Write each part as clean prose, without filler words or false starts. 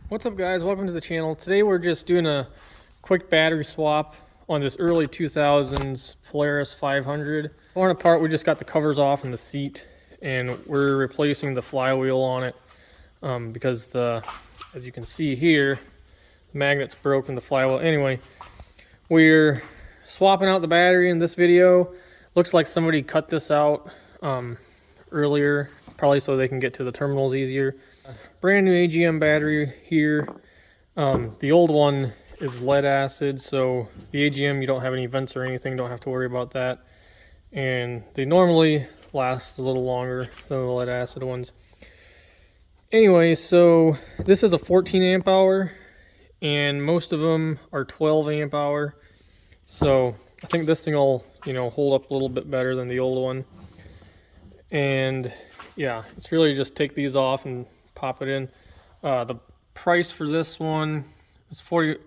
What's up, guys? Welcome to the channel. Today we're just doing a quick battery swap on this early 2000s Polaris 500. Torn apart, we just got the covers off and the seat, and we're replacing the flywheel on it because as you can see here, the magnet's broken, the flywheel. Anyway, we're swapping out the battery in this video. Looks like somebody cut this out earlier, probably so they can get to the terminals easier. Brand new AGM battery here. The old one is lead acid, so the AGM, you don't have any vents or anything, don't have to worry about that. And they normally last a little longer than the lead acid ones. Anyway, so this is a 14 amp hour, and most of them are 12 amp hour. So I think this thing will, hold up a little bit better than the old one. And yeah, it's really just take these off and pop it in. The price for this one was pretty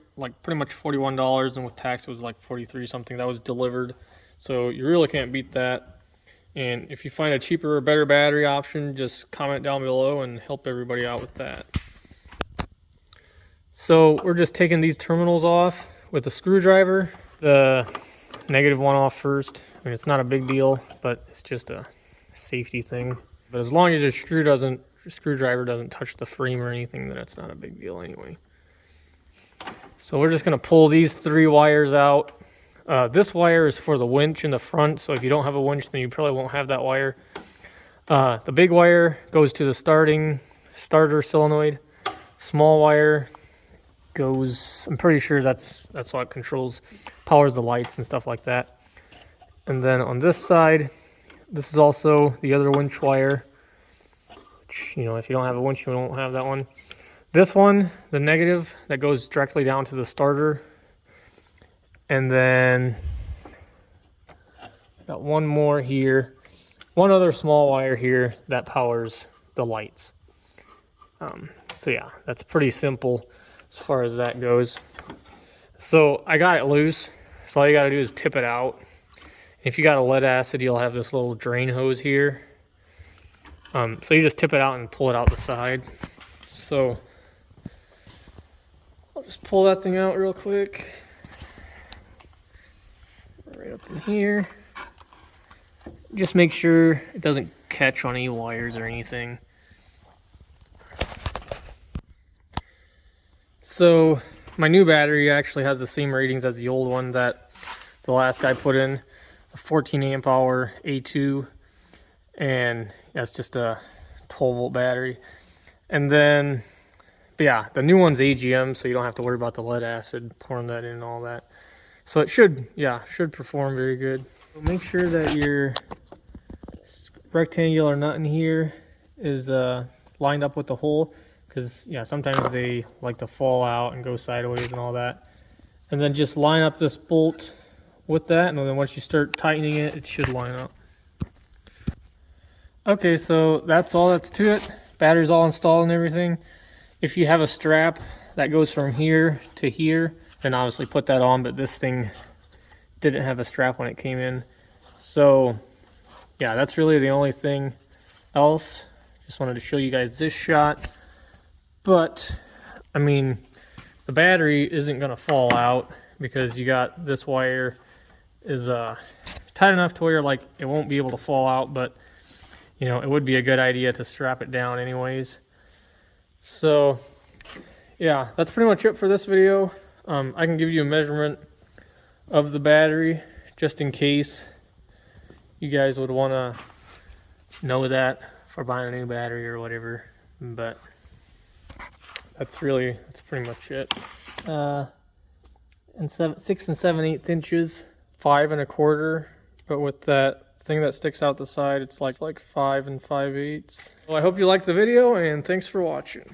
much $41, and with tax it was like 43 something. That was delivered, so you really can't beat that. And if you find a cheaper or better battery option, just comment down below and help everybody out with that. So we're just taking these terminals off with a screwdriver. The negative one off first. I mean, it's not a big deal, but it's just a safety thing. But as long as your screwdriver doesn't touch the frame or anything, then it's not a big deal anyway. So we're just going to pull these 3 wires out. This wire is for the winch in the front, so if you don't have a winch, then you probably won't have that wire. The big wire goes to the starter solenoid. Small wire goes, I'm pretty sure that's what powers the lights and stuff like that. And then on this side, this is also the other winch wire. Which, if you don't have a winch, you won't have that one. This one, the negative, that goes directly down to the starter. And then got one more here. One other small wire here that powers the lights. So yeah, that's pretty simple as far as that goes. So I got it loose. So all you gotta do is tip it out. If you got a lead acid, you'll have this little drain hose here. So you just tip it out and pull it out the side. So I'll just pull that thing out real quick. Right up in here. Just make sure it doesn't catch on any wires or anything. So my new battery actually has the same ratings as the old one that the last guy put in. A 14 amp hour A2, and that's just a 12 volt battery. And then, but yeah, the new one's AGM, so you don't have to worry about the lead acid, pouring that in and all that. So it should perform very good. So make sure that your rectangular nut in here is lined up with the hole, because sometimes they like to fall out and go sideways and all that. And then just line up this bolt with that, and then once you start tightening it, it should line up. Okay, so that's all that's to it. Battery's all installed and everything. If you have a strap that goes from here to here, then obviously put that on, but this thing didn't have a strap when it came in. So yeah, that's really the only thing else. Just wanted to show you guys this shot. But I mean, the battery isn't gonna fall out because you got this wire is tight enough to where it won't be able to fall out, but it would be a good idea to strap it down anyways. So yeah, that's pretty much it for this video. I can give you a measurement of the battery just in case you guys would want to know that for buying a new battery or whatever, but that's pretty much it. And 6 7/8 inches, 5 1/4, but with that thing that sticks out the side, it's like 5 5/8. Well, I hope you liked the video, and thanks for watching.